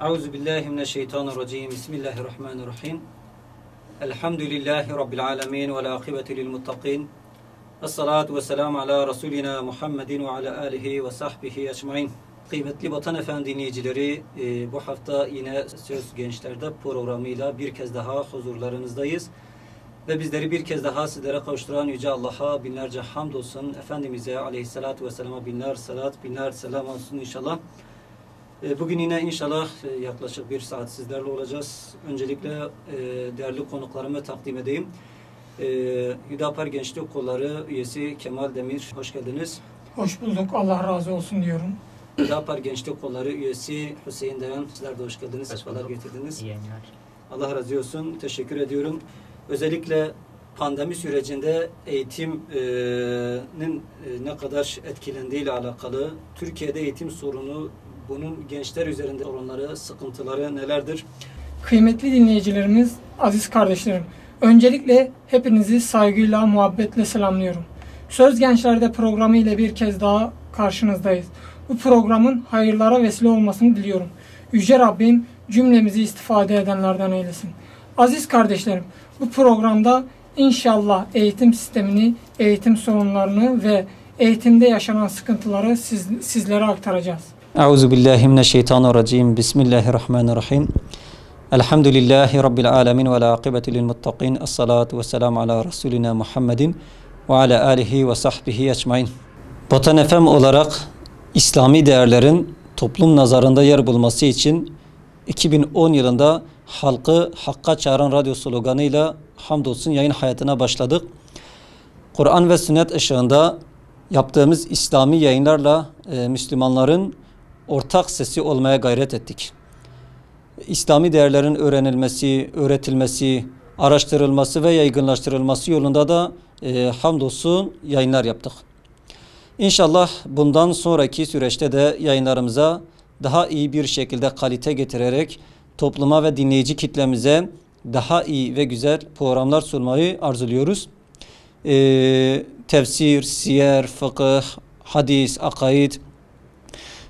Euzubillahimineşşeytanirracim. Bismillahirrahmanirrahim. Elhamdülillahi Rabbil alemin ve l'akibeti lil muttaqin. Esselatu ve selamu ala Resulina Muhammedin ve ala alihi ve sahbihi ecmain. Kıymetli Vatan Efendi dinleyicileri, bu hafta yine Söz Gençler'de programıyla bir kez daha huzurlarınızdayız. Ve bizleri bir kez daha sizlere kavuşturan Yüce Allah'a binlerce hamd olsun. Efendimiz'e aleyhissalatu vesselama binler salat, binler selam olsun inşallah. Bugün yine inşallah yaklaşık bir saat sizlerle olacağız. Öncelikle değerli konuklarımı takdim edeyim. Hüdapar Gençlik Kolları üyesi Kemal Demir, hoş geldiniz. Hoş bulduk, Allah razı olsun diyorum. Hüdapar Gençlik Kolları üyesi Hüseyin Dayan, sizler de hoş geldiniz. Sefalar getirdiniz. İyi yayınlar. Allah razı olsun, teşekkür ediyorum. Özellikle pandemi sürecinde eğitimin ne kadar etkilendiği ile alakalı, Türkiye'de eğitim sorunu, bunun gençler üzerinde sorunları, sıkıntıları nelerdir? Kıymetli dinleyicilerimiz, aziz kardeşlerim, öncelikle hepinizi saygıyla, muhabbetle selamlıyorum. Söz Gençler'de programı ile bir kez daha karşınızdayız. Bu programın hayırlara vesile olmasını diliyorum. Yüce Rabbim cümlemizi istifade edenlerden eylesin. Aziz kardeşlerim, bu programda inşallah eğitim sistemini, eğitim sorunlarını ve eğitimde yaşanan sıkıntıları sizlere aktaracağız. Euzubillahimineşşeytanirracim. Bismillahirrahmanirrahim. Elhamdülillahi Rabbil alemin ve l'akibeti lil muttaqin. Esselatu vesselamu ala Resulina Muhammedin ve ala alihi ve sahbihi ecmain. Vatan FM olarak İslami değerlerin toplum nazarında yer bulması için 2010 yılında halkı Hakka Çağıran radyo sloganıyla hamdolsun yayın hayatına başladık. Kur'an ve sünnet ışığında yaptığımız İslami yayınlarla Müslümanların ortak sesi olmaya gayret ettik. İslami değerlerin öğrenilmesi, öğretilmesi, araştırılması ve yaygınlaştırılması yolunda da hamdolsun yayınlar yaptık. İnşallah bundan sonraki süreçte de yayınlarımıza daha iyi bir şekilde kalite getirerek topluma ve dinleyici kitlemize daha iyi ve güzel programlar sunmayı arzuluyoruz. Tefsir, siyer, fıkıh, hadis, akaid,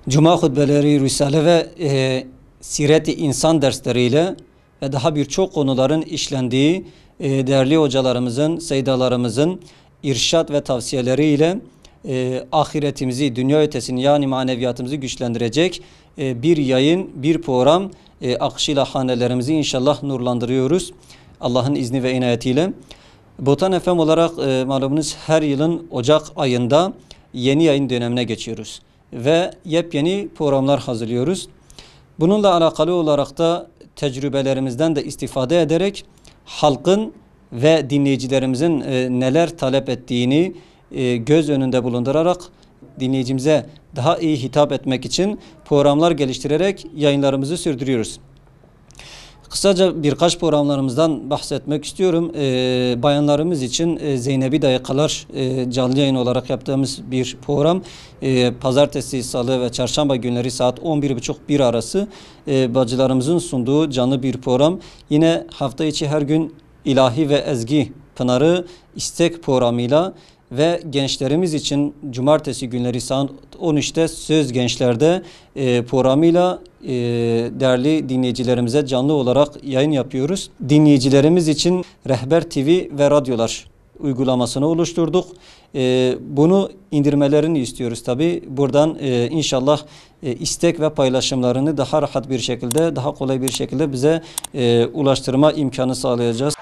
cuma hutbeleri, risale ve siret-i insan dersleriyle ve daha birçok konuların işlendiği değerli hocalarımızın, seydalarımızın irşad ve tavsiyeleriyle ahiretimizi, dünya ötesini yani maneviyatımızı güçlendirecek bir yayın, bir program akışıyla hanelerimizi inşallah nurlandırıyoruz. Allah'ın izni ve inayetiyle. Vatan FM olarak malumunuz her yılın Ocak ayında yeni yayın dönemine geçiyoruz. Ve yepyeni programlar hazırlıyoruz. Bununla alakalı olarak da tecrübelerimizden de istifade ederek halkın ve dinleyicilerimizin neler talep ettiğini göz önünde bulundurarak dinleyicimize daha iyi hitap etmek için programlar geliştirerek yayınlarımızı sürdürüyoruz. Kısaca birkaç programlarımızdan bahsetmek istiyorum. Bayanlarımız için Zeynebi Dayakalar canlı yayın olarak yaptığımız bir program. Pazartesi, salı ve çarşamba günleri saat 11.30-1 arası bacılarımızın sunduğu canlı bir program. Yine hafta içi her gün ilahi ve ezgi pınarı istek programıyla ve gençlerimiz için cumartesi günleri saat 13'te Söz Gençler'de programıyla değerli dinleyicilerimize canlı olarak yayın yapıyoruz. Dinleyicilerimiz için Rehber TV ve radyolar uygulamasını oluşturduk. Bunu indirmelerini istiyoruz tabi. Buradan inşallah istek ve paylaşımlarını daha rahat bir şekilde, daha kolay bir şekilde bize ulaştırma imkanı sağlayacağız.